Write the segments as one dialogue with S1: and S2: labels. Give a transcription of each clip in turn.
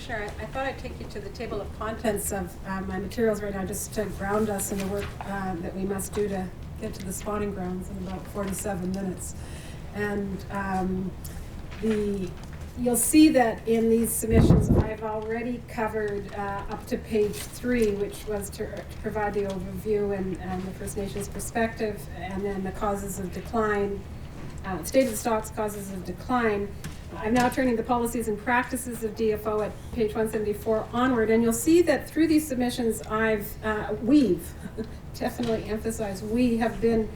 S1: Commissioner, I thought I'd take you to the table of contents of my materials right now, just to ground us in the work that we must do to get to the spawning grounds in about 47 minutes. And you'll see that in these submissions, I've already covered up to page 3, which was to provide the overview and the First Nations perspective, and then the causes of decline, state of the stocks, causes of decline. I'm now turning to policies and practices of DFO at page 174 onward, and you'll see that through these submissions, we've definitely emphasized, we have been,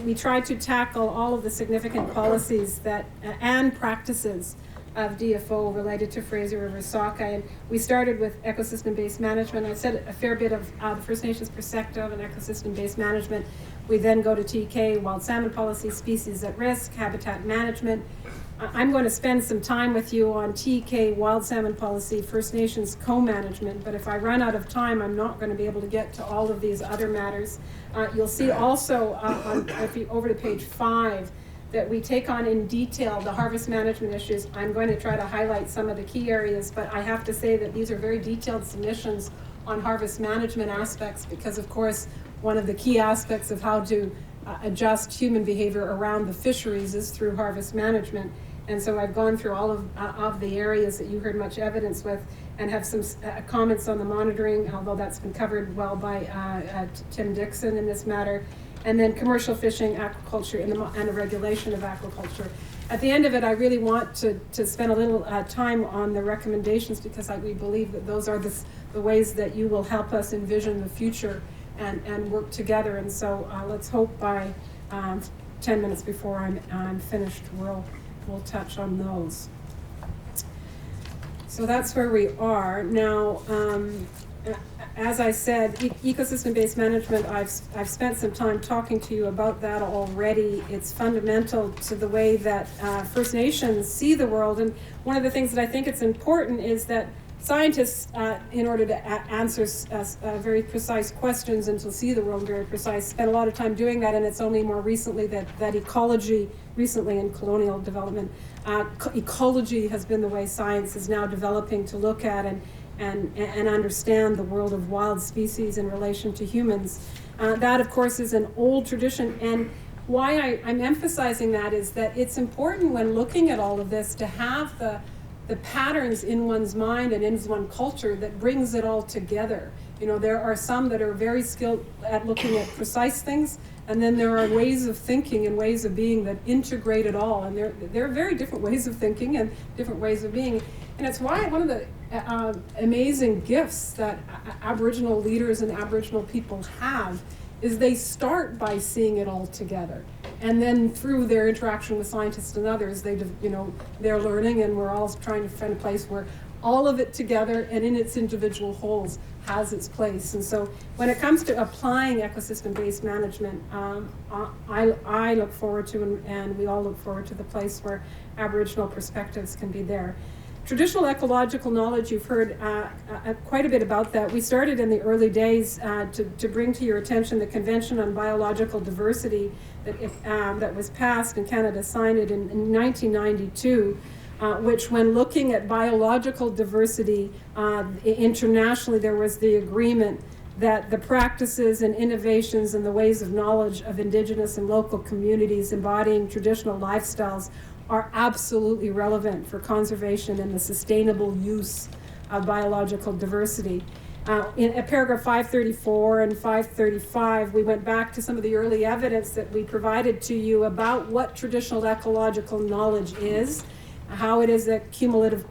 S1: we tried to tackle all of the significant policies that and practices of DFO related to Fraser River sockeye. And we started with ecosystem-based management. I said a fair bit of the First Nations perspective and ecosystem-based management. We then go to TK, wild salmon policy, species at risk, habitat management. I'm going to spend some time with you on TK, wild salmon policy, First Nations co-management, but if I run out of time, I'm not going to be able to get to all of these other matters. You'll see also, if you over to page 5, that we take on in detail the harvest management issues. I'm going to try to highlight some of the key areas, but I have to say that these are very detailed submissions on harvest management aspects, because of course, one of the key aspects of how to adjust human behavior around the fisheries is through harvest management. And so I've gone through all of the areas that you heard much evidence with, and have some comments on the monitoring, although that's been covered well by Tim Dixon in this matter. And then commercial fishing, aquaculture, and the regulation of aquaculture. At the end of it, I really want to spend a little time on the recommendations, because we believe that those are the ways that you will help us envision the future and work together. And so let's hope by 10 minutes before I'm finished, we'll touch on those. So that's where we are. Now, as I said, ecosystem-based management, I've spent some time talking to you about that already. It's fundamental to the way that First Nations see the world. And one of the things that I think it's important is that scientists, in order to answer very precise questions and to see the world very precise, spend a lot of time doing that, and it's only more recently that ecology, recently in colonial development, ecology has been the way science is now developing to look at and understand the world of wild species in relation to humans. That, of course, is an old tradition, and why I'm emphasizing that is that it's important when looking at all of this to have the patterns in one's mind and in one's culture that brings it all together. You know, there are some that are very skilled at looking at precise things, and then there are ways of thinking and ways of being that integrate it all. And there are very different ways of thinking and different ways of being. And it's why one of the amazing gifts that Aboriginal leaders and Aboriginal people have is they start by seeing it all together. And then through their interaction with scientists and others, they're learning, and we're all trying to find a place where all of it together and in its individual wholes has its place. And so when it comes to applying ecosystem-based management, I look forward to, and we all look forward to, the place where Aboriginal perspectives can be there. Traditional ecological knowledge, you've heard quite a bit about that. We started in the early days to bring to your attention the Convention on Biological Diversity that was passed, and Canada signed it in 1992, which, when looking at biological diversity internationally, there was the agreement that the practices and innovations and the ways of knowledge of Indigenous and local communities embodying traditional lifestyles are absolutely relevant for conservation and the sustainable use of biological diversity. In paragraph 534 and 535, we went back to some of the early evidence that we provided to you about what traditional ecological knowledge is, how it is a cumulative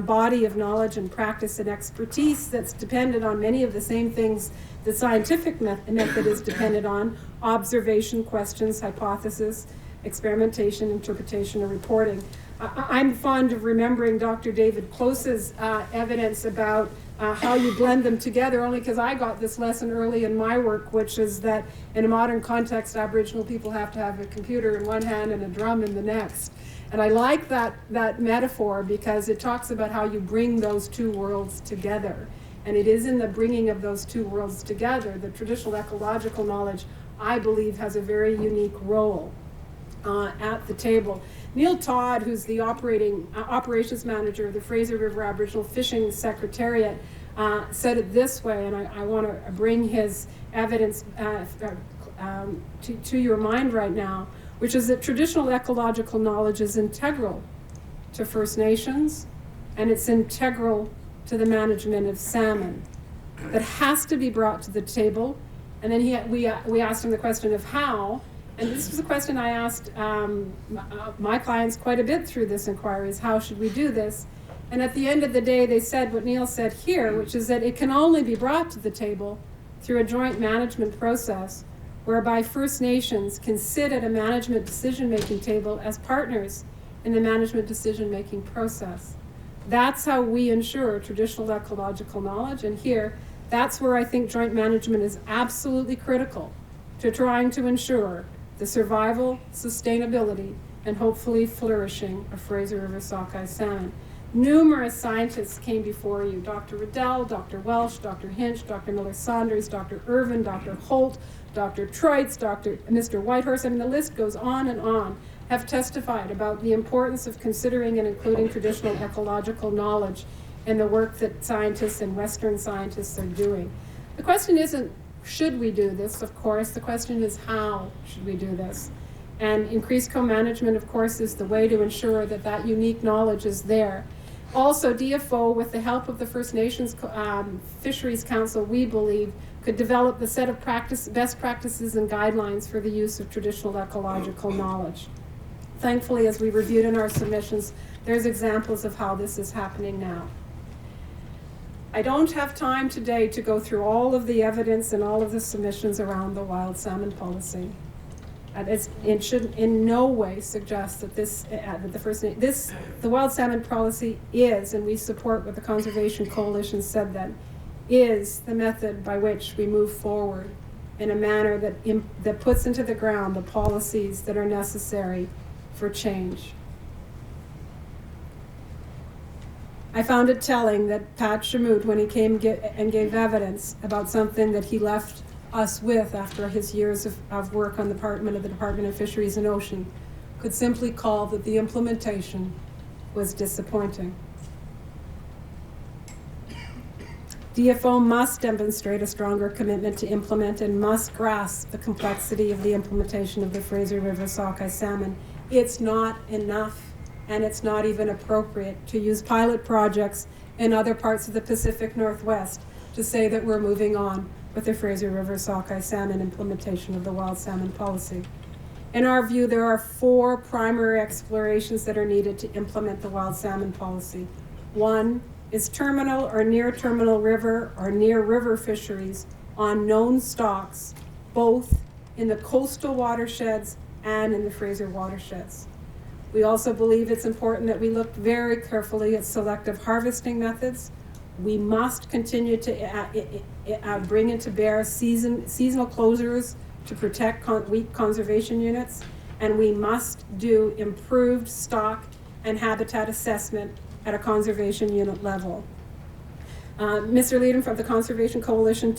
S1: body of knowledge and practice and expertise that's dependent on many of the same things the scientific method is dependent on: observation, questions, hypothesis, experimentation, interpretation, and reporting. I'm fond of remembering Dr. David Close's evidence about how you blend them together, only because I got this lesson early in my work, which is that in a modern context, Aboriginal people have to have a computer in one hand and a drum in the next. And I like that metaphor, because it talks about how you bring those two worlds together. And it is in the bringing of those two worlds together, the traditional ecological knowledge, I believe, has a very unique role. at the table. Neil Todd, who's the operations manager of the Fraser River Aboriginal Fishing Secretariat, said it this way, and I want to bring his evidence to your mind right now, which is that traditional ecological knowledge is integral to First Nations, and it's integral to the management of salmon. That has to be brought to the table. And then we asked him the question of how, and this was a question I asked my clients quite a bit through this inquiry, is how should we do this? And at the end of the day, they said what Neil said here, which is that it can only be brought to the table through a joint management process whereby First Nations can sit at a management decision-making table as partners in the management decision-making process. That's how we ensure traditional ecological knowledge, and here, that's where I think joint management is absolutely critical to trying to ensure the survival, sustainability, and hopefully flourishing of Fraser River sockeye salmon. Numerous scientists came before you, Dr. Riddell, Dr. Welsh, Dr. Hinch, Dr. Miller-Saunders, Dr. Irvin, Dr. Holt, Dr. Troitz, Mr. Whitehorse, I mean the list goes on, have testified about the importance of considering and including traditional ecological knowledge in the work that scientists and Western scientists are doing. The question isn't, should we do this, of course, the question is how should we do this? And increased co-management, of course, is the way to ensure that that unique knowledge is there. Also, DFO, with the help of the First Nations Fisheries Council, we believe, could develop the set of best practices and guidelines for the use of traditional ecological knowledge. Thankfully, as we reviewed in our submissions, there's examples of how this is happening now. I don't have time today to go through all of the evidence and all of the submissions around the wild salmon policy. It should in no way suggest that the wild salmon policy is, and we support what the Conservation Coalition said then, is the method by which we move forward in a manner that puts into the ground the policies that are necessary for change. I found it telling that Pat Shamoot, when he came and gave evidence about something that he left us with after his years of work on the Department of Fisheries and Ocean, could simply call that the implementation was disappointing. DFO must demonstrate a stronger commitment to implement and must grasp the complexity of the implementation of the Fraser River sockeye salmon. It's not enough, and it's not even appropriate to use pilot projects in other parts of the Pacific Northwest to say that we're moving on with the Fraser River sockeye salmon implementation of the wild salmon policy. In our view, there are 4 primary explorations that are needed to implement the wild salmon policy. 1 is terminal or near terminal river or near river fisheries on known stocks, both in the coastal watersheds and in the Fraser watersheds. We also believe it's important that we look very carefully at selective harvesting methods. We must continue to bring into bear seasonal closures to protect weak conservation units, and we must do improved stock and habitat assessment at a conservation unit level. Mr. Leedham from the Conservation Coalition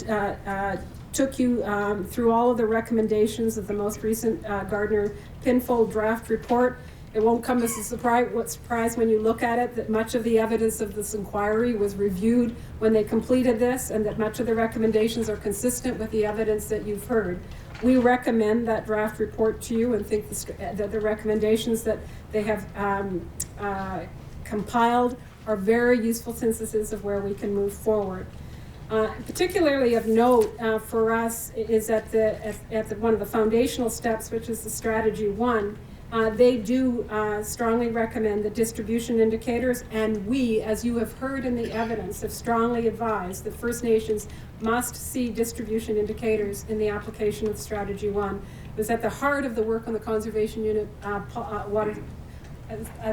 S1: took you through all of the recommendations of the most recent Gardner-Pinfold draft report. It won't come as a surprise when you look at it that much of the evidence of this inquiry was reviewed when they completed this, and that much of the recommendations are consistent with the evidence that you've heard. We recommend that draft report to you and think that the recommendations that they have compiled are very useful syntheses of where we can move forward. Particularly of note for us is at one of the foundational steps, which is the Strategy 1. They do strongly recommend the distribution indicators, and we, as you have heard in the evidence, have strongly advised that First Nations must see distribution indicators in the application of Strategy 1. It was at the heart of the work on the conservation unit at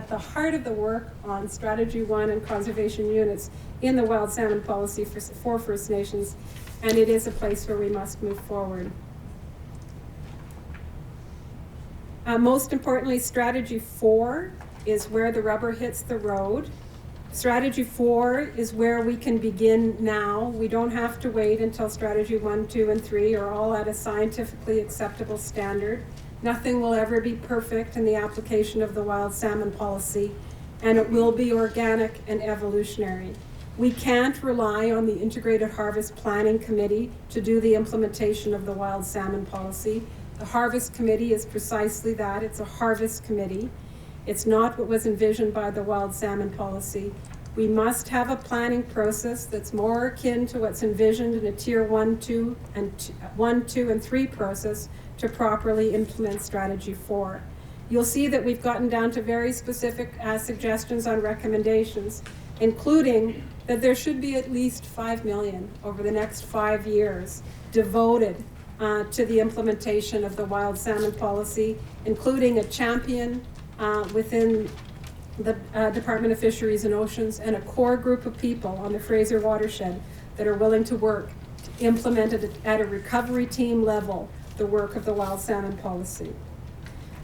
S1: the heart of the work on Strategy 1 and conservation units in the wild salmon policy for First Nations, and it is a place where we must move forward. Most importantly, Strategy 4 is where the rubber hits the road. Strategy 4 is where we can begin now. We don't have to wait until strategy 1, 2, and 3 are all at a scientifically acceptable standard. Nothing will ever be perfect in the application of the wild salmon policy, and it will be organic and evolutionary. We can't rely on the Integrated Harvest Planning Committee to do the implementation of the wild salmon policy. The Harvest Committee is precisely that. It's a harvest committee. It's not what was envisioned by the wild salmon policy. We must have a planning process that's more akin to what's envisioned in a tier 1, 2, and 3 process to properly implement strategy 4. You'll see that we've gotten down to very specific suggestions on recommendations, including that there should be at least $5 million over the next 5 years devoted to the implementation of the wild salmon policy, including a champion within the Department of Fisheries and Oceans and a core group of people on the Fraser watershed that are willing to work to implement it at a recovery team level, the work of the wild salmon policy.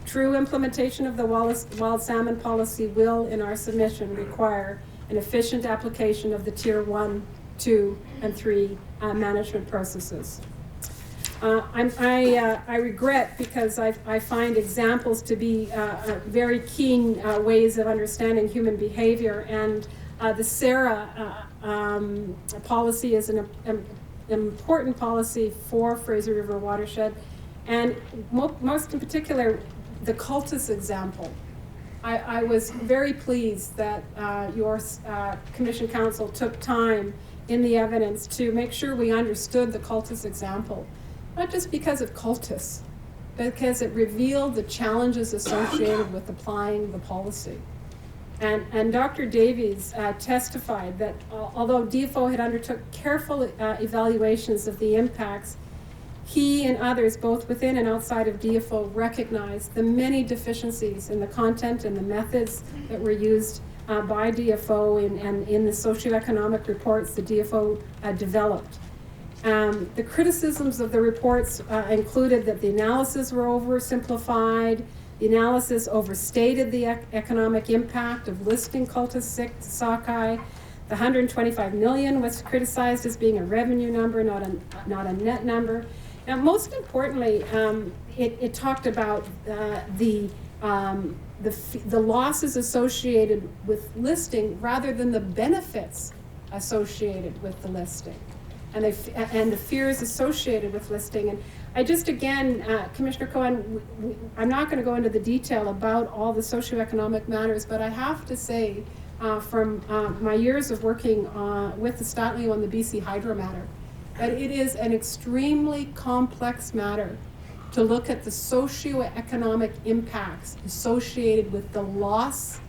S1: True implementation of the wild salmon policy will, in our submission, require an efficient application of the tier 1, 2, and 3 management processes. I regret, because I find examples to be very keen ways of understanding human behavior, and the SARA policy is an important policy for Fraser River watershed, and most in particular, the cultist example. I was very pleased that your Commission Counsel took time in the evidence to make sure we understood the cultist example. Not just because of cultists, but because it revealed the challenges associated with applying the policy. And Dr. Davies testified that although DFO had undertook careful evaluations of the impacts, he and others, both within and outside of DFO, recognized the many deficiencies in the content and the methods that were used by DFO and in the socioeconomic reports the DFO developed. The criticisms of the reports included that the analysis were oversimplified, the analysis overstated the economic impact of listing cultist sockeye. The 125 million was criticized as being a revenue number, not a net number. Now, most importantly, it talked about the losses associated with listing rather than the benefits associated with the listing, and the fears associated with listing. And I just, again, Commissioner Cohen, I'm not going to go into the detail about all the socioeconomic matters, but I have to say, from my years of working with the Statlew on the BC Hydro matter, that it is an extremely complex matter to look at the socioeconomic impacts associated with the loss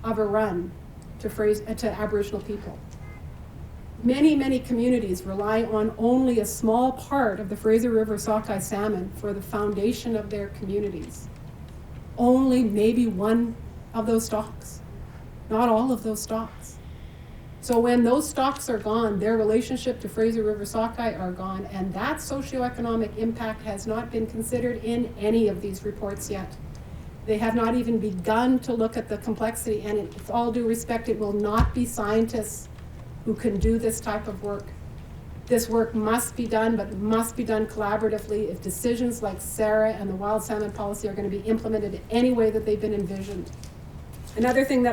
S1: of a run to Aboriginal people. Many, many communities rely on only a small part of the Fraser River sockeye salmon for the foundation of their communities. Only maybe one of those stocks, not all of those stocks. So when those stocks are gone, their relationship to Fraser River sockeye are gone, and that socioeconomic impact has not been considered in any of these reports yet. They have not even begun to look at the complexity, and with all due respect, it will not be scientists who can do this type of work. This work must be done, but it must be done collaboratively if decisions like SARA and the wild salmon policy are going to be implemented in any way that they've been envisioned. Another thing that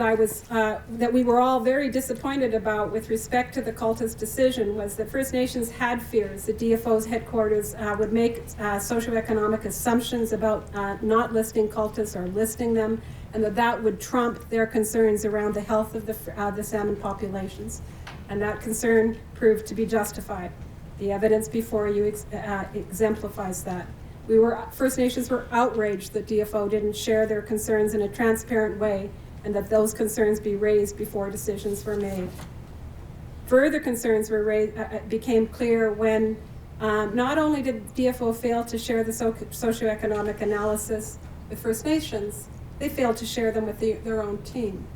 S1: that we were all very disappointed about with respect to the cultist decision was that First Nations had fears that DFO's headquarters would make socioeconomic assumptions about not listing cultists or listing them, and that would trump their concerns around the health of the salmon populations. And that concern proved to be justified. The evidence before you exemplifies that. First Nations were outraged that DFO didn't share their concerns in a transparent way, and that those concerns be raised before decisions were made. Further concerns became clear when not only did DFO fail to share the socioeconomic analysis with First Nations, they failed to share them with their own team.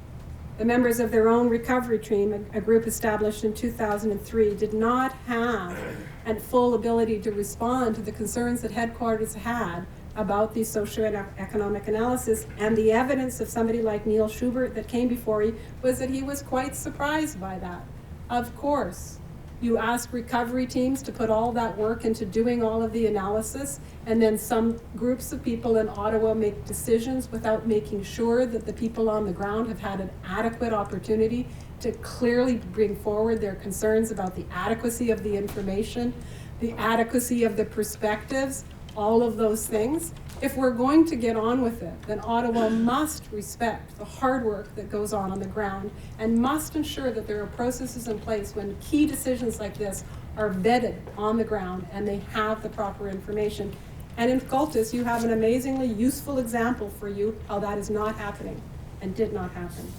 S1: The members of their own recovery team, a group established in 2003, did not have a full ability to respond to the concerns that headquarters had about the socioeconomic analysis, and the evidence of somebody like Neil Schubert that came before you was that he was quite surprised by that. Of course, you ask recovery teams to put all that work into doing all of the analysis, and then some groups of people in Ottawa make decisions without making sure that the people on the ground have had an adequate opportunity to clearly bring forward their concerns about the adequacy of the information, the adequacy of the perspectives, all of those things. If we're going to get on with it, then Ottawa must respect the hard work that goes on the ground and must ensure that there are processes in place when key decisions like this are vetted on the ground and they have the proper information. And in Cultus, you have an amazingly useful example for you how that is not happening and did not happen.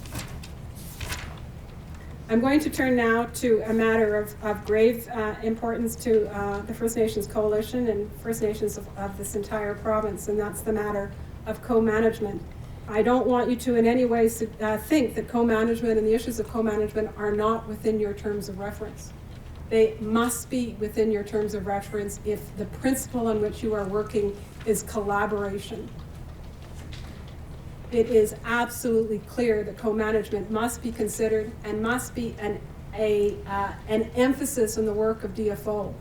S1: I'm going to turn now to a matter of grave importance to the First Nations Coalition and First Nations of this entire province, and that's the matter of co-management. I don't want you to in any way think that co-management and the issues of co-management are not within your terms of reference. They must be within your terms of reference if the principle on which you are working is collaboration. It is absolutely clear that co-management must be considered and must be an emphasis on the work of DFO.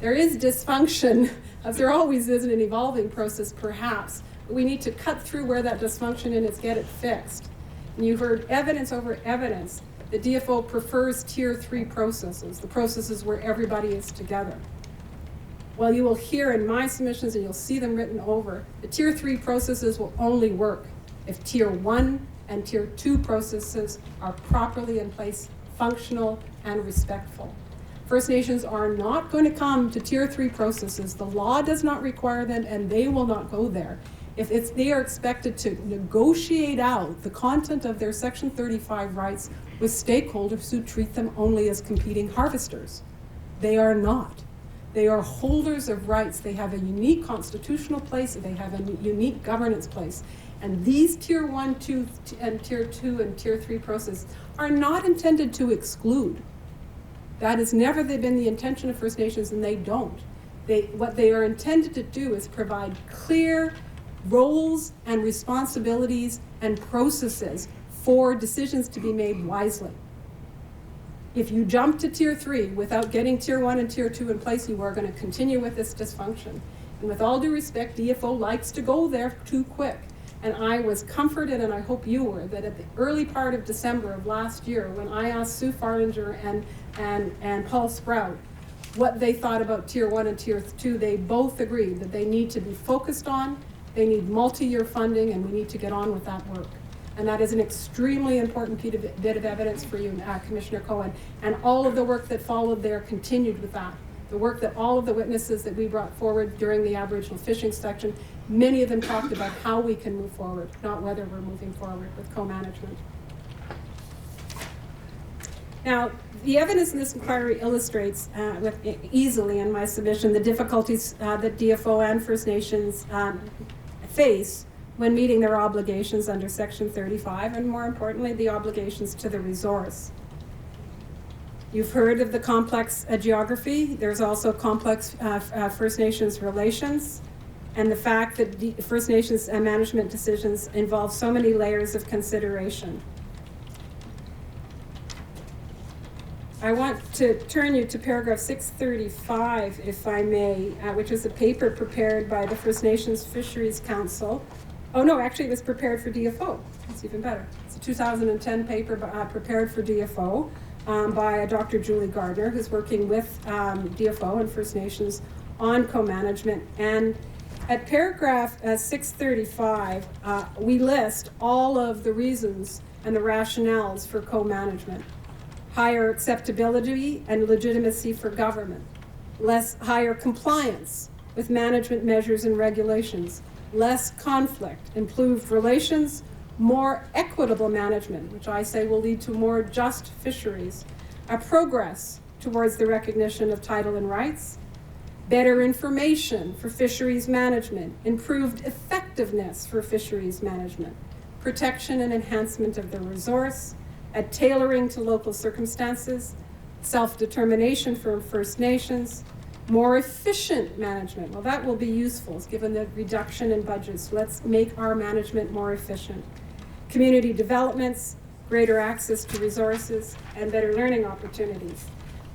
S1: There is dysfunction, as there always is in an evolving process perhaps, but we need to cut through where that dysfunction is, get it fixed. And you've heard evidence over evidence that DFO prefers tier 3 processes, the processes where everybody is together. Well, you will hear in my submissions, and you'll see them written over, the tier 3 processes will only work if tier 1 and tier 2 processes are properly in place, functional and respectful. First Nations are not going to come to tier 3 processes. The law does not require them, and they will not go there. If they are expected to negotiate out the content of their Section 35 rights with stakeholders who treat them only as competing harvesters. They are not. They are holders of rights. They have a unique constitutional place, they have a unique governance place. And these tier 1, 2, and tier 2 and tier 3 processes are not intended to exclude. That has never been the intention of First Nations, and they don't. What they are intended to do is provide clear roles and responsibilities and processes for decisions to be made wisely. If you jump to tier 3 without getting tier 1 and tier 2 in place, you are going to continue with this dysfunction. And with all due respect, DFO likes to go there too quick. And I was comforted, and I hope you were, that at the early part of December of last year, when I asked Sue Farlinger and Paul Sprout what they thought about tier 1 and tier 2, they both agreed that they need to be focused on, they need multi-year funding, and we need to get on with that work. And that is an extremely important bit of evidence for you, Commissioner Cohen. And all of the work that followed there continued with that. The work that all of the witnesses that we brought forward during the Aboriginal fishing section, many of them talked about how we can move forward, not whether we're moving forward with co-management. Now, the evidence in this inquiry illustrates easily in my submission the difficulties that DFO and First Nations face when meeting their obligations under Section 35, and more importantly, the obligations to the resource. You've heard of the complex geography. There's also complex First Nations relations, and the fact that the First Nations management decisions involve so many layers of consideration. I want to turn you to paragraph 635, if I may, which is a paper prepared by the First Nations Fisheries Council. Oh no, actually it was prepared for DFO. It's even better. It's a 2010 paper prepared for DFO by Dr. Julie Gardner, who's working with DFO and First Nations on co-management. And at paragraph 635, we list all of the reasons and the rationales for co-management. Higher acceptability and legitimacy for government, higher compliance with management measures and regulations, less conflict, improved relations, more equitable management, which I say will lead to more just fisheries, a progress towards the recognition of title and rights, better information for fisheries management, improved effectiveness for fisheries management, protection and enhancement of the resource, a tailoring to local circumstances, self-determination for First Nations, More efficient management. Well, that will be useful given the reduction in budgets. Let's make our management more efficient. Community developments, greater access to resources, and better learning opportunities.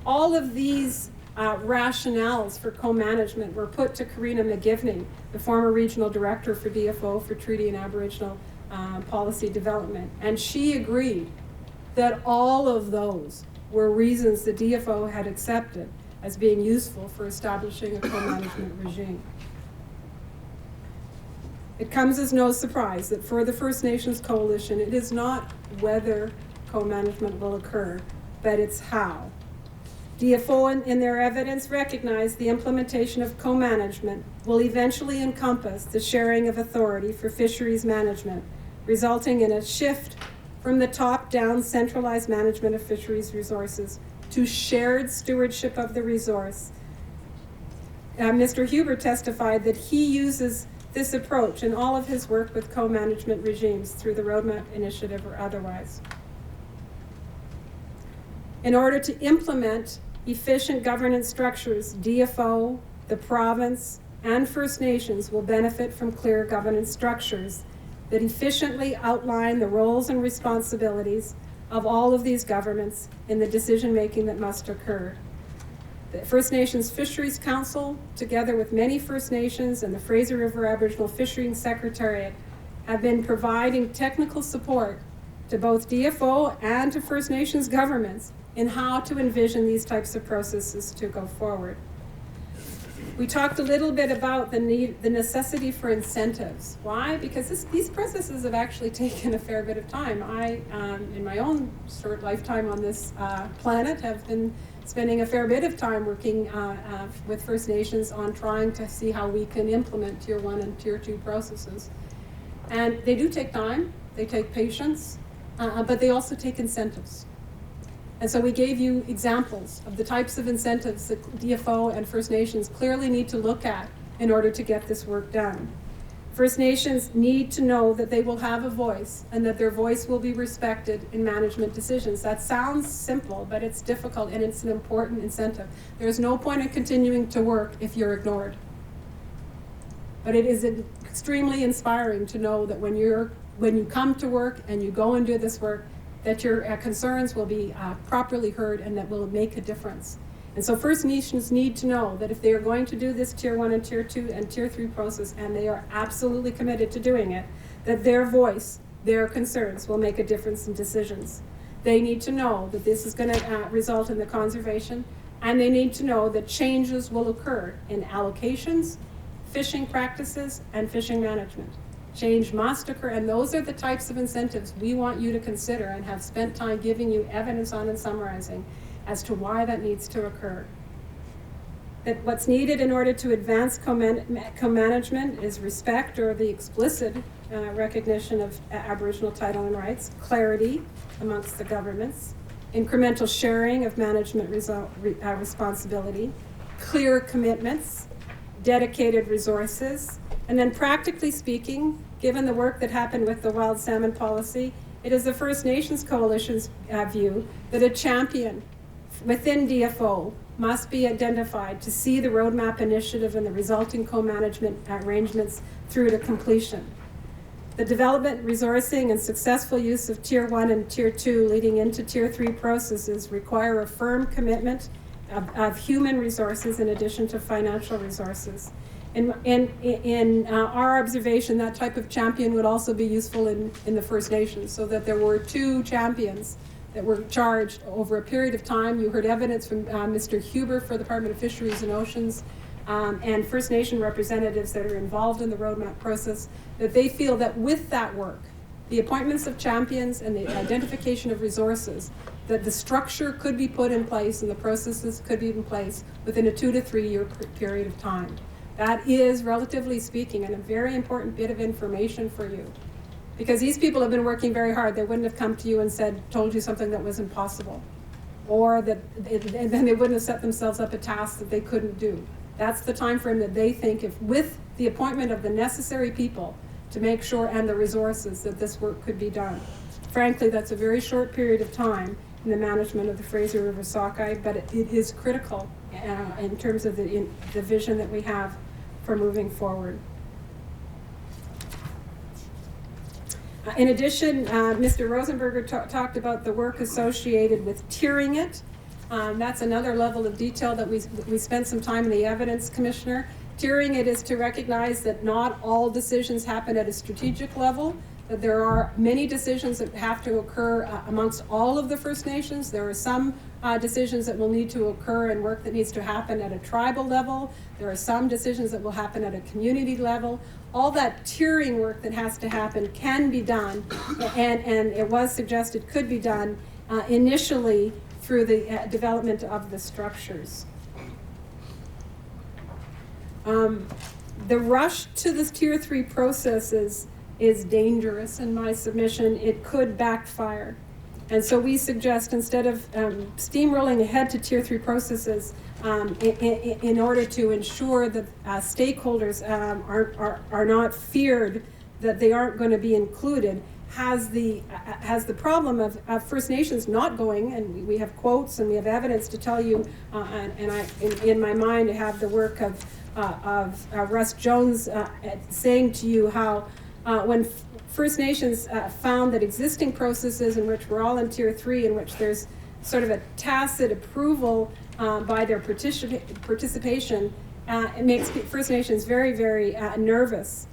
S1: All of these rationales for co-management were put to Karina McGivney, the former regional director for DFO for Treaty and Aboriginal Policy Development. And she agreed that all of those were reasons the DFO had accepted as being useful for establishing a co-management regime. It comes as no surprise that for the First Nations Coalition, it is not whether co-management will occur, but it's how. DFO in their evidence recognized the implementation of co-management will eventually encompass the sharing of authority for fisheries management, resulting in a shift from the top-down centralized management of fisheries resources to shared stewardship of the resource. Mr. Huber testified that he uses this approach in all of his work with co-management regimes through the Roadmap Initiative or otherwise. In order to implement efficient governance structures, DFO, the province, and First Nations will benefit from clear governance structures that efficiently outline the roles and responsibilities of all of these governments in the decision-making that must occur. The First Nations Fisheries Council, together with many First Nations and the Fraser River Aboriginal Fisheries Secretariat, have been providing technical support to both DFO and to First Nations governments in how to envision these types of processes to go forward. We talked a little bit about the necessity for incentives. Why? Because these processes have actually taken a fair bit of time. I, in my own short lifetime on this planet, have been spending a fair bit of time working with First Nations on trying to see how we can implement Tier 1 and Tier 2 processes. And they do take time, they take patience, but they also take incentives. And so we gave you examples of the types of incentives that DFO and First Nations clearly need to look at in order to get this work done. First Nations need to know that they will have a voice and that their voice will be respected in management decisions. That sounds simple, but it's difficult and it's an important incentive. There's no point in continuing to work if you're ignored. But it is extremely inspiring to know that when you come to work and you go and do this work, that your concerns will be properly heard and that will make a difference. And so First Nations need to know that if they are going to do this Tier 1 and Tier 2 and Tier 3 process, and they are absolutely committed to doing it, that their voice, their concerns will make a difference in decisions. They need to know that this is going to result in the conservation, and they need to know that changes will occur in allocations, fishing practices, and fishing management. Change must occur, and those are the types of incentives we want you to consider and have spent time giving you evidence on and summarizing as to why that needs to occur. That what's needed in order to advance co-management is respect or the explicit recognition of Aboriginal title and rights, clarity amongst the governments, incremental sharing of management responsibility, clear commitments, dedicated resources, and then practically speaking, given the work that happened with the wild salmon policy, it is the First Nations Coalition's view that a champion within DFO must be identified to see the Roadmap Initiative and the resulting co-management arrangements through to completion. The development, resourcing, and successful use of Tier 1 and Tier 2 leading into Tier 3 processes require a firm commitment of human resources in addition to financial resources. In our observation, that type of champion would also be useful in the First Nations, so that there were two champions that were charged over a period of time. You heard evidence from Mr. Huber for the Department of Fisheries and Oceans and First Nation representatives that are involved in the roadmap process, that they feel that with that work, the appointments of champions and the identification of resources, that the structure could be put in place and the processes could be in place within a 2 to 3 year period of time. That is, relatively speaking, a very important bit of information for you. Because these people have been working very hard. They wouldn't have come to you and told you something that was impossible. Or and then they wouldn't have set themselves up a task that they couldn't do. That's the time frame that they think, if with the appointment of the necessary people to make sure, and the resources, that this work could be done. Frankly, that's a very short period of time in the management of the Fraser River sockeye, but it is critical in terms of the vision that we have for moving forward. In addition, Mr. Rosenberger talked about the work associated with tiering it. That's another level of detail that we spent some time in the evidence, Commissioner. Tiering it is to recognize that not all decisions happen at a strategic level, that there are many decisions that have to occur amongst all of the First Nations. There are some decisions that will need to occur and work that needs to happen at a tribal level. There are some decisions that will happen at a community level. All that tiering work that has to happen can be done, and it was suggested could be done initially through the development of the structures. The rush to this Tier 3 processes is dangerous in my submission. It could backfire. And so we suggest, instead of steamrolling ahead to Tier 3 processes, in order to ensure that stakeholders are not feared that they aren't going to be included, has the problem of First Nations not going, and we have quotes and we have evidence to tell you, in my mind I have the work of Russ Jones saying to you how when First Nations found that existing processes in which we're all in Tier 3, in which there's sort of a tacit approval by their participation, it makes First Nations very, very nervous.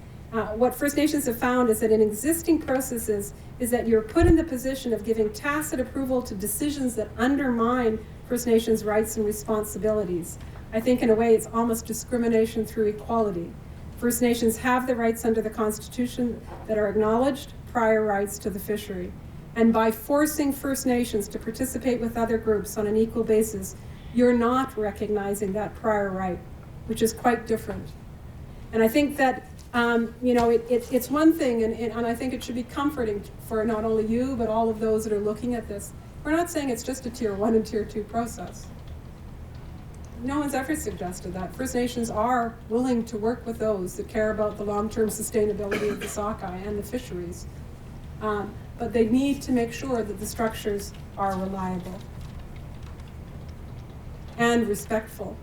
S1: What First Nations have found is that in existing processes is that you're put in the position of giving tacit approval to decisions that undermine First Nations rights and responsibilities. I think in a way it's almost discrimination through equality. First Nations have the rights under the Constitution that are acknowledged, prior rights to the fishery. And by forcing First Nations to participate with other groups on an equal basis, you're not recognizing that prior right, which is quite different. And I think that it's one thing, and I think it should be comforting for not only you, but all of those that are looking at this. We're not saying it's just a Tier 1 and Tier 2 process. No one's ever suggested that. First Nations are willing to work with those that care about the long-term sustainability of the sockeye and the fisheries. But they need to make sure that the structures are reliable and respectful.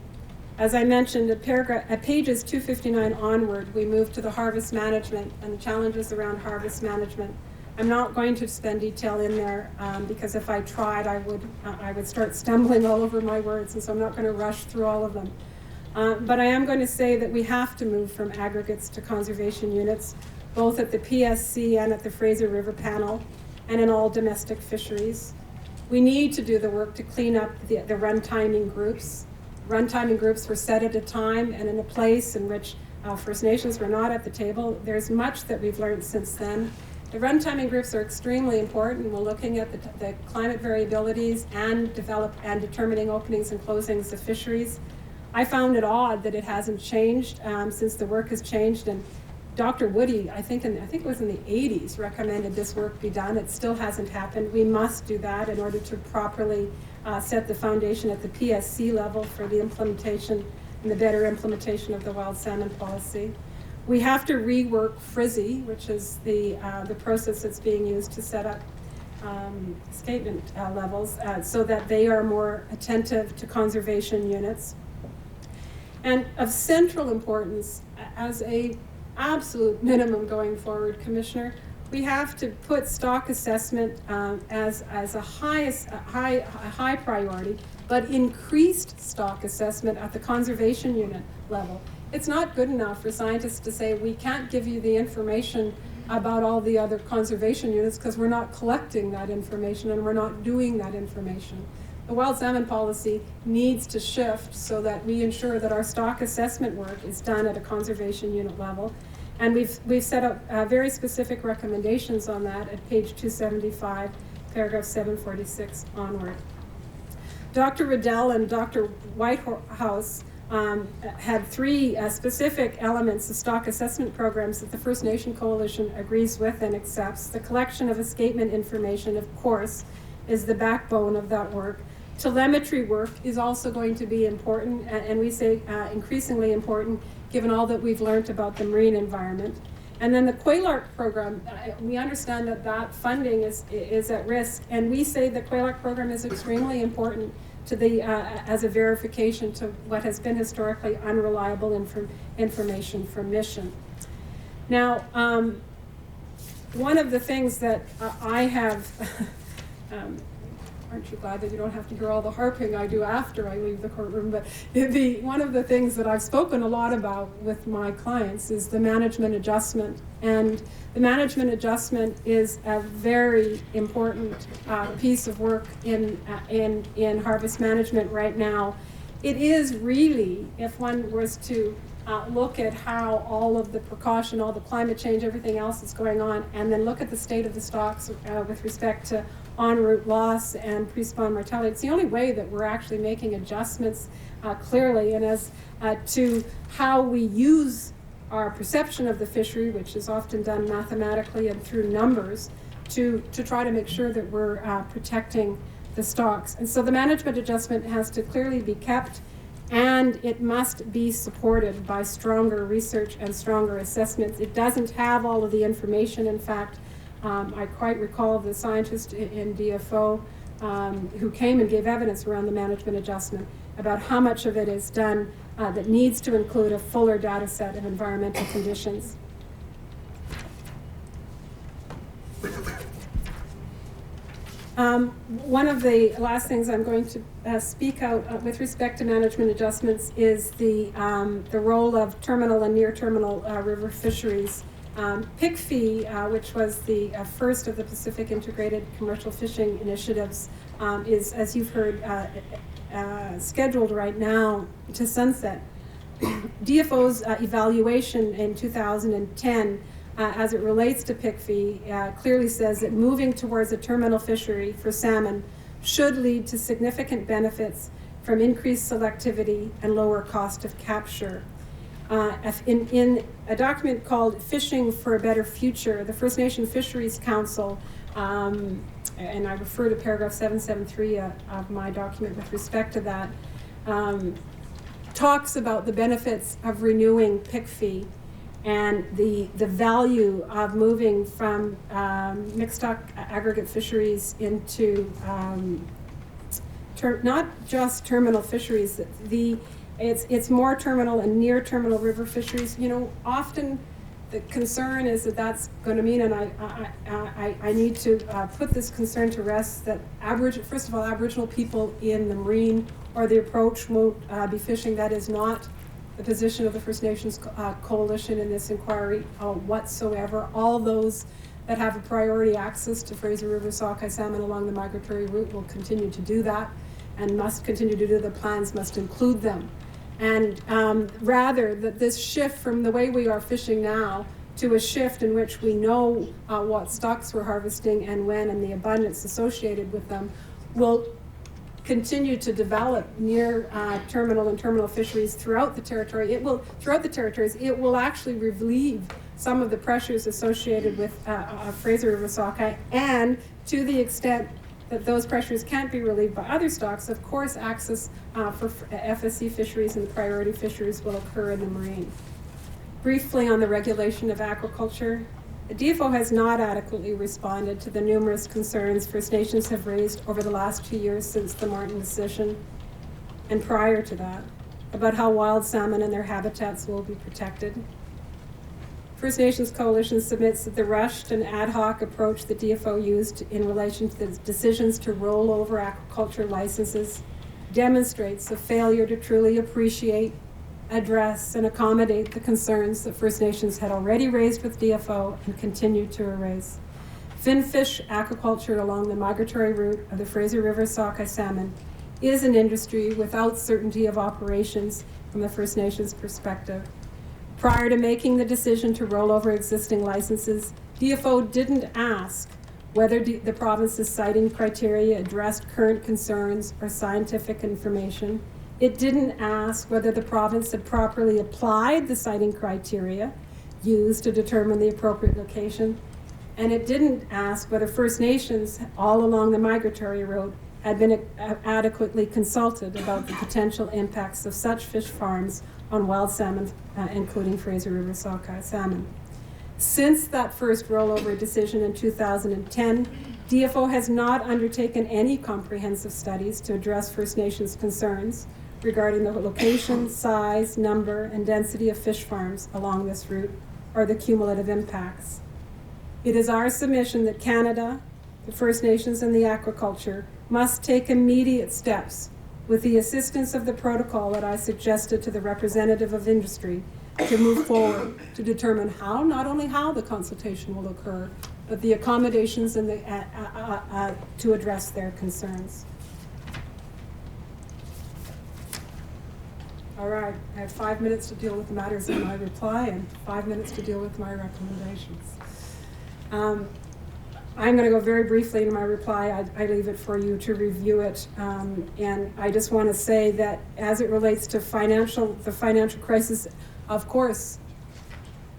S1: As I mentioned, at pages 259 onward, we move to the harvest management and the challenges around harvest management. I'm not going to spend detail in there because if I tried, I would start stumbling all over my words, and so I'm not going to rush through all of them. But I am going to say that we have to move from aggregates to conservation units, both at the PSC and at the Fraser River Panel, and in all domestic fisheries. We need to do the work to clean up the run-timing groups. Run-timing groups were set at a time and in a place in which First Nations were not at the table. There's much that we've learned since then. The run-timing groups are extremely important. We're looking at the climate variabilities and determining openings and closings of fisheries. I found it odd that it hasn't changed since the work has changed, and Dr. Woody, I think it was in the 80s, recommended this work be done. It still hasn't happened. We must do that in order to properly set the foundation at the PSC level for the implementation and the better implementation of the wild salmon policy. We have to rework FRISI, which is the process that's being used to set up escapement levels so that they are more attentive to conservation units. And of central importance, as a absolute minimum going forward, Commissioner, we have to put stock assessment as a high priority, but increased stock assessment at the conservation unit level. It's not good enough for scientists to say we can't give you the information about all the other conservation units because we're not collecting that information and we're not doing that information. The wild salmon policy needs to shift so that we ensure that our stock assessment work is done at a conservation unit level. And we've set up very specific recommendations on that at page 275, paragraph 746 onward. Dr. Riddell and Dr. Whitehouse had three specific elements of stock assessment programs that the First Nation Coalition agrees with and accepts. The collection of escapement information, of course, is the backbone of that work. Telemetry work is also going to be important, and we say increasingly important, given all that we've learned about the marine environment. And then the Quailark program, we understand that funding is at risk, and we say the Quailark program is extremely important to the as a verification to what has been historically unreliable information from Mission. Now, one of the things that I have, aren't you glad that you don't have to hear all the harping I do after I leave the courtroom? But one of the things that I've spoken a lot about with my clients is the management adjustment. And the management adjustment is a very important piece of work in harvest management right now. It is really, if one was to look at how all of the precaution, all the climate change, everything else is going on, and then look at the state of the stocks with respect to en route loss and pre-spawn mortality. It's the only way that we're actually making adjustments clearly, and as to how we use our perception of the fishery, which is often done mathematically and through numbers, to try to make sure that we're protecting the stocks. And so the management adjustment has to clearly be kept, and it must be supported by stronger research and stronger assessments. It doesn't have all of the information. In fact, I quite recall the scientist in DFO who came and gave evidence around the management adjustment about how much of it is done that needs to include a fuller data set of environmental conditions. One of the last things I'm going to speak out with respect to management adjustments is the role of terminal and near terminal river fisheries. PICFI, which was the first of the Pacific Integrated Commercial Fishing Initiatives, is, as you've heard, scheduled right now to sunset. DFO's evaluation in 2010 as it relates to PICFI clearly says that moving towards a terminal fishery for salmon should lead to significant benefits from increased selectivity and lower cost of capture. In a document called Fishing for a Better Future, the First Nation Fisheries Council, and I refer to paragraph 773 of my document with respect to that, talks about the benefits of renewing PICFI and the value of moving from mixed stock aggregate fisheries into not just terminal fisheries. It's more terminal and near terminal river fisheries. You know, often the concern is that that's going to mean, and I need to put this concern to rest, that first of all, Aboriginal people in the marine or the approach won't be fishing. That is not the position of the First Nations Coalition in this inquiry whatsoever. All those that have a priority access to Fraser River sockeye salmon along the migratory route will continue to do that, and must continue to do. The plans must include them. And rather that this shift from the way we are fishing now to a shift in which we know what stocks we're harvesting and when, and the abundance associated with them, will continue to develop near terminal and terminal fisheries throughout the territory. Throughout the territories, it will actually relieve some of the pressures associated with Fraser River sockeye, and to the extent that those pressures can't be relieved by other stocks, of course, access for FSC fisheries and priority fisheries will occur in the marine. Briefly on the regulation of aquaculture, the DFO has not adequately responded to the numerous concerns First Nations have raised over the last 2 years since the Martin decision, and prior to that, about how wild salmon and their habitats will be protected. First Nations Coalition submits that the rushed and ad hoc approach the DFO used in relation to the decisions to roll over aquaculture licenses demonstrates a failure to truly appreciate, address, and accommodate the concerns that First Nations had already raised with DFO and continue to raise. Finfish aquaculture along the migratory route of the Fraser River sockeye salmon is an industry without certainty of operations from the First Nations perspective. Prior to making the decision to roll over existing licenses, DFO didn't ask whether the province's siting criteria addressed current concerns or scientific information. It didn't ask whether the province had properly applied the siting criteria used to determine the appropriate location. And it didn't ask whether First Nations all along the migratory route had been adequately consulted about the potential impacts of such fish farms on wild salmon, including Fraser River sockeye salmon. Since that first rollover decision in 2010, DFO has not undertaken any comprehensive studies to address First Nations concerns regarding the location, size, number, and density of fish farms along this route, or the cumulative impacts. It is our submission that Canada, the First Nations, and the aquaculture must take immediate steps with the assistance of the protocol that I suggested to the representative of industry to move forward to determine how, not only how the consultation will occur, but the accommodations and to address their concerns. All right, I have 5 minutes to deal with the matters in my reply and 5 minutes to deal with my recommendations. I'm going to go very briefly into my reply. I leave it for you to review it. And I just want to say that as it relates to the financial crisis, of course,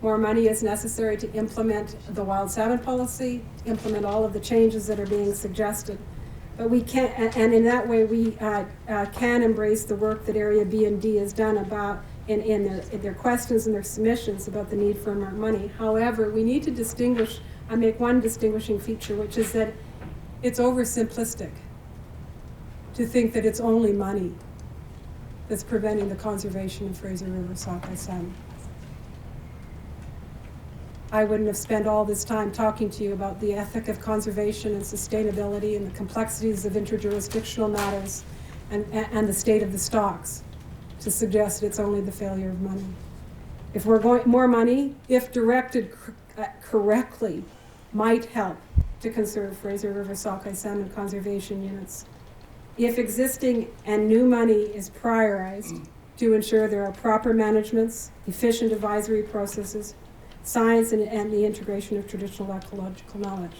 S1: more money is necessary to implement the wild salmon policy, implement all of the changes that are being suggested. But we can, and in that way, we can embrace the work that Area B and D has done about in their questions and their submissions about the need for more money. However, we need to distinguish. I make one distinguishing feature, which is that it's oversimplistic to think that it's only money that's preventing the conservation of Fraser River sockeye salmon. I wouldn't have spent all this time talking to you about the ethic of conservation and sustainability and the complexities of interjurisdictional matters and the state of the stocks to suggest it's only the failure of money. If we're going, more money, if directed correctly, might help to conserve Fraser River sockeye salmon conservation units. If existing and new money is prioritized to ensure there are proper managements, efficient advisory processes, science, and the integration of traditional ecological knowledge.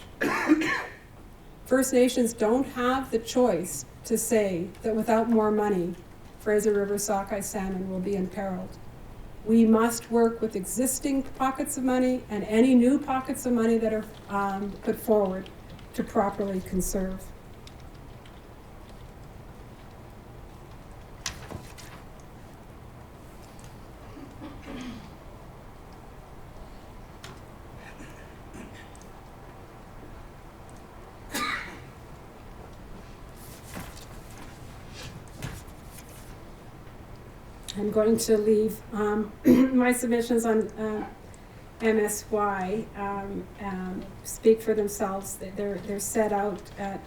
S1: First Nations don't have the choice to say that without more money, Fraser River sockeye salmon will be imperiled. We must work with existing pockets of money and any new pockets of money that are put forward to properly conserve. I'm going to leave my submissions on MSY speak for themselves. They're set out at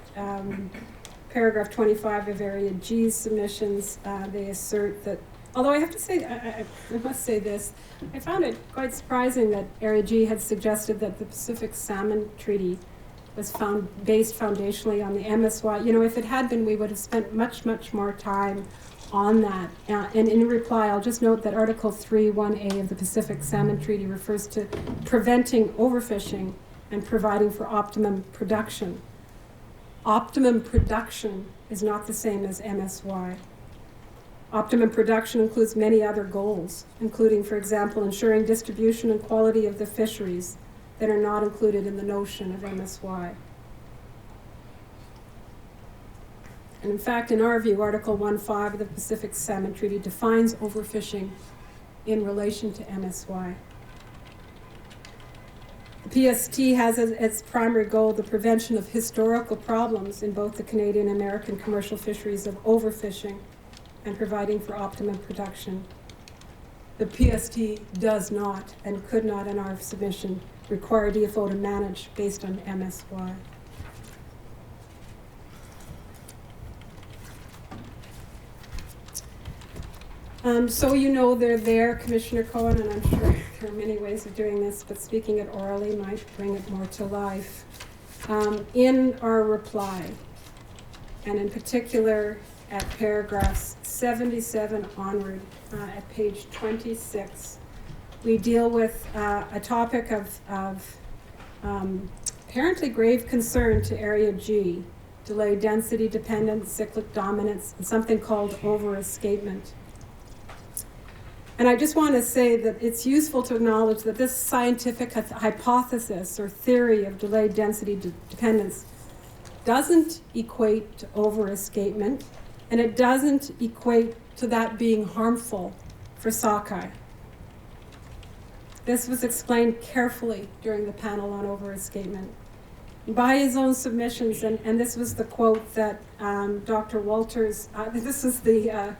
S1: paragraph 25 of Area G's submissions. They assert that, although I have to say, I must say this, I found it quite surprising that Area G had suggested that the Pacific Salmon Treaty was based foundationally on the MSY. You know, if it had been, we would have spent much, much more time on that. And in reply, I'll just note that Article 3(1)(a) of the Pacific Salmon Treaty refers to preventing overfishing and providing for optimum production. Optimum production is not the same as MSY. Optimum production includes many other goals, including, for example, ensuring distribution and quality of the fisheries that are not included in the notion of MSY. And in fact, in our view, Article 1.5 of the Pacific Salmon Treaty defines overfishing in relation to MSY. The PST has as its primary goal the prevention of historical problems in both the Canadian and American commercial fisheries of overfishing and providing for optimum production. The PST does not and could not, in our submission, require DFO to manage based on MSY. So you know they're there, Commissioner Cohen, and I'm sure there are many ways of doing this, but speaking it orally might bring it more to life. In our reply, and in particular at paragraphs 77 onward, at page 26, we deal with a topic of apparently grave concern to Area G, delayed density dependence, cyclic dominance, and something called over-escapement. And I just want to say that it's useful to acknowledge that this scientific hypothesis or theory of delayed density dependence doesn't equate to over-escapement, and it doesn't equate to that being harmful for sockeye. This was explained carefully during the panel on over-escapement. By his own submissions, and this was the quote that Dr. Walters, this is the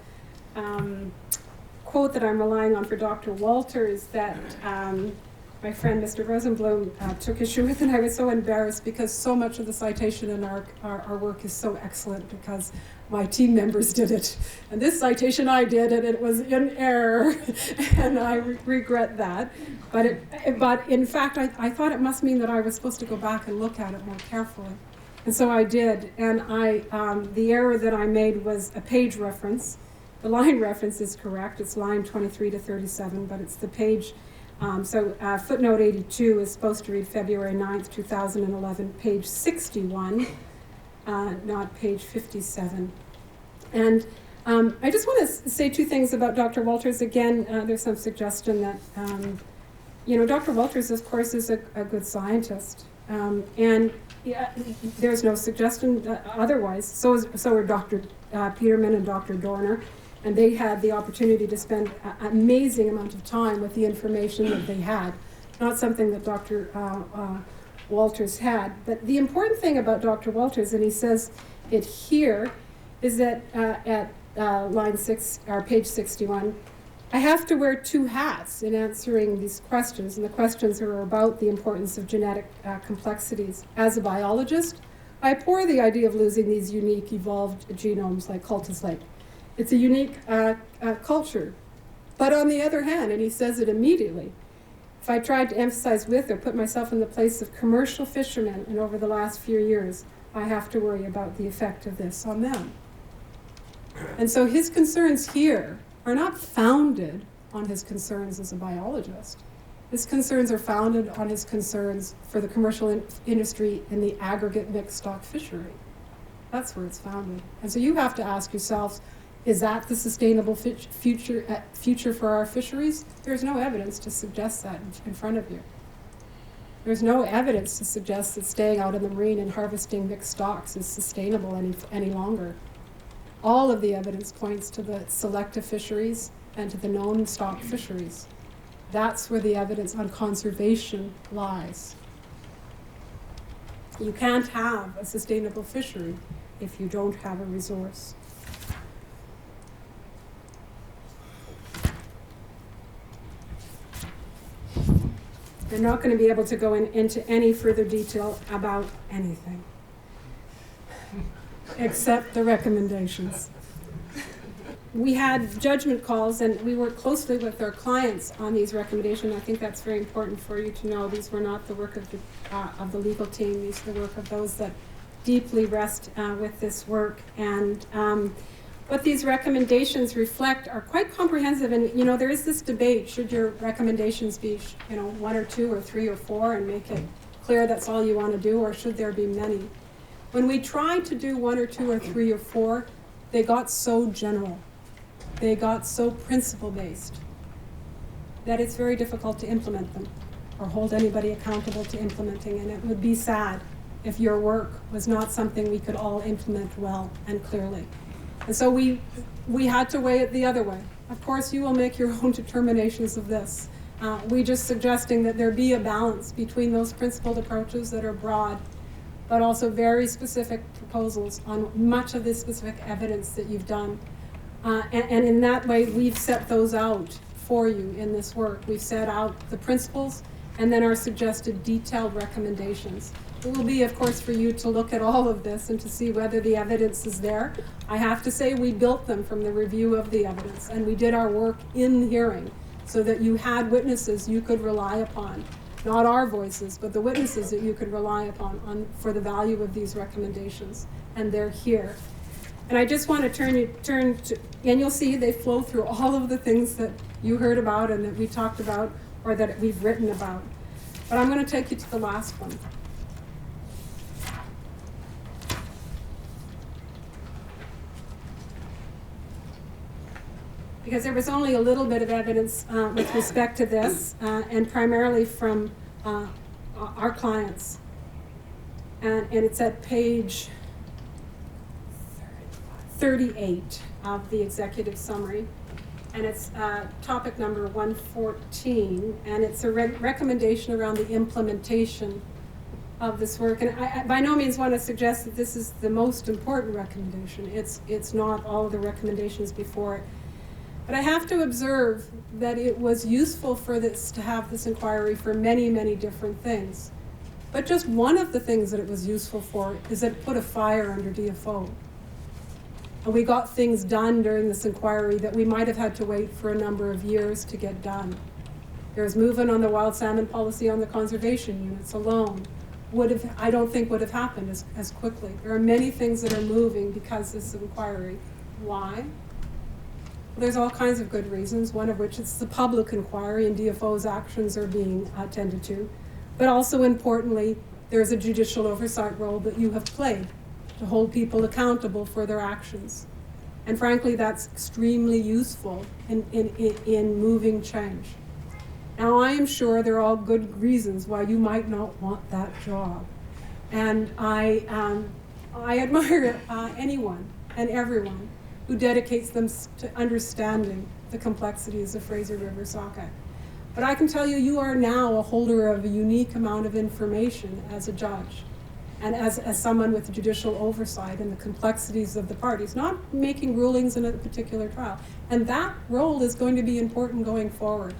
S1: quote that I'm relying on for Dr. Walters that my friend Mr. Rosenblum took issue with, and I was so embarrassed because so much of the citation in our work is so excellent because my team members did it. And this citation I did, and it was in error, and I regret that. But in fact, I thought it must mean that I was supposed to go back and look at it more carefully. And so I did, and the error that I made was a page reference. The line reference is correct, it's line 23 to 37, but it's the page. Footnote 82 is supposed to read February 9th, 2011, page 61, not page 57. And I just want to say two things about Dr. Walters. Again, there's some suggestion that, Dr. Walters, of course, is a good scientist. And yeah, there's no suggestion otherwise. So are Dr. Peterman and Dr. Dorner. And they had the opportunity to spend an amazing amount of time with the information that they had, not something that Dr. Walters had. But the important thing about Dr. Walters, and he says it here, is that at line 6, or page 61, I have to wear two hats in answering these questions, and the questions are about the importance of genetic complexities. As a biologist, I abhor the idea of losing these unique, evolved genomes like cultists like. It's a unique culture. But on the other hand, and he says it immediately, if I tried to emphasize with or put myself in the place of commercial fishermen, and over the last few years, I have to worry about the effect of this on them. And so his concerns here are not founded on his concerns as a biologist. His concerns are founded on his concerns for the commercial industry in the aggregate mixed stock fishery. That's where it's founded. And so you have to ask yourselves, is that the sustainable future for our fisheries? There's no evidence to suggest that in front of you. There's no evidence to suggest that staying out in the marine and harvesting mixed stocks is sustainable any longer. All of the evidence points to the selective fisheries and to the known stock fisheries. That's where the evidence on conservation lies. You can't have a sustainable fishery if you don't have a resource. I'm not going to be able to go into any further detail about anything, except the recommendations. We had judgment calls, and we worked closely with our clients on these recommendations. I think that's very important for you to know. These were not the work of the legal team. These are the work of those that deeply rest with this work. And what these recommendations reflect are quite comprehensive. And there is this debate: should your recommendations be, 1 or 2 or 3 or 4, and make it clear that's all you want to do, or should there be many? When we tried to do 1 or 2 or 3 or 4, they got so general. They got so principle-based that it's very difficult to implement them or hold anybody accountable to implementing. And it would be sad if your work was not something we could all implement well and clearly. And so we had to weigh it the other way. Of course, you will make your own determinations of this. We just suggesting that there be a balance between those principled approaches that are broad, but also very specific proposals on much of the specific evidence that you've done. And in that way, we've set those out for you in this work. We've set out the principles and then our suggested detailed recommendations. It will be, of course, for you to look at all of this and to see whether the evidence is there. I have to say we built them from the review of the evidence, and we did our work in the hearing so that you had witnesses you could rely upon. Not our voices, but the witnesses that you could rely upon for the value of these recommendations, and they're here. And I just want to turn to, and you'll see they flow through all of the things that you heard about and that we talked about or that we've written about. But I'm going to take you to the last one. Because there was only a little bit of evidence with respect to this, and primarily from our clients. And it's at page 38 of the executive summary. and it's topic number 114, and it's a recommendation around the implementation of this work. And I by no means want to suggest that this is the most important recommendation. It's not all of the recommendations before it. But I have to observe that it was useful for this to have this inquiry for many, many different things. But just one of the things that it was useful for is that it put a fire under DFO. And we got things done during this inquiry that we might have had to wait for a number of years to get done. There's movement on the wild salmon policy on the conservation units alone. I don't think would have happened as quickly. There are many things that are moving because of this inquiry. Why? Well, there's all kinds of good reasons, one of which is the public inquiry and DFO's actions are being attended to. But also importantly, there's a judicial oversight role that you have played to hold people accountable for their actions. And frankly, that's extremely useful in moving change. Now, I am sure there are all good reasons why you might not want that job. And I admire anyone and everyone who dedicates them to understanding the complexities of Fraser River sockeye. But I can tell you, you are now a holder of a unique amount of information as a judge and as someone with judicial oversight and the complexities of the parties, not making rulings in a particular trial. And that role is going to be important going forward.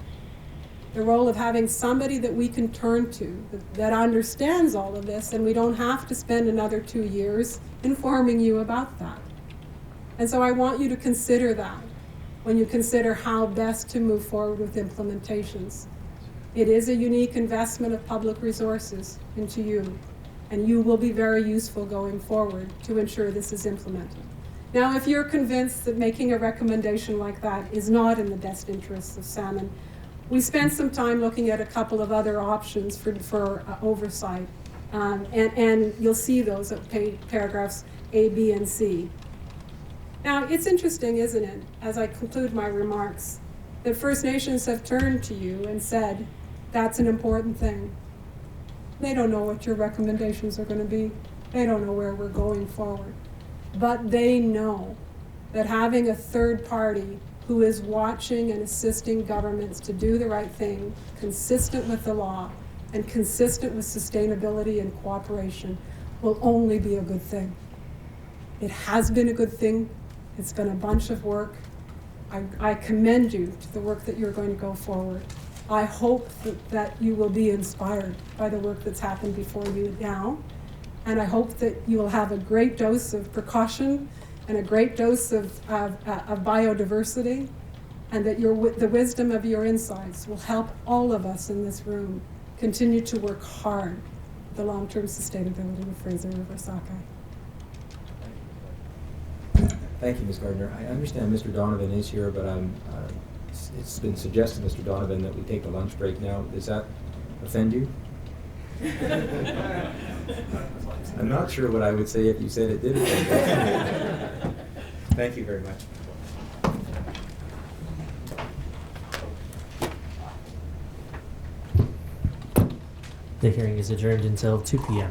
S1: The role of having somebody that we can turn to that understands all of this, and we don't have to spend another 2 years informing you about that. And so I want you to consider that when you consider how best to move forward with implementations. It is a unique investment of public resources into you, and you will be very useful going forward to ensure this is implemented. Now, if you're convinced that making a recommendation like that is not in the best interests of salmon, we spent some time looking at a couple of other options for oversight, and you'll see those at paragraphs A, B, and C. Now, it's interesting, isn't it, as I conclude my remarks, that First Nations have turned to you and said, that's an important thing. They don't know what your recommendations are going to be. They don't know where we're going forward. But they know that having a third party who is watching and assisting governments to do the right thing, consistent with the law, and consistent with sustainability and cooperation, will only be a good thing. It has been a good thing. It's been a bunch of work. I commend you to the work that you're going to go forward. I hope that you will be inspired by the work that's happened before you now, and I hope that you will have a great dose of precaution and a great dose of biodiversity, and that the wisdom of your insights will help all of us in this room continue to work hard for the long-term sustainability of Fraser River sockeye.
S2: Thank you, Ms. Gardner. I understand Mr. Donovan is here, but it's been suggested, Mr. Donovan, that we take a lunch break now. Does that offend you? I'm not sure what I would say if you said it did offend you. Thank you very much.
S3: The hearing is adjourned until 2 p.m.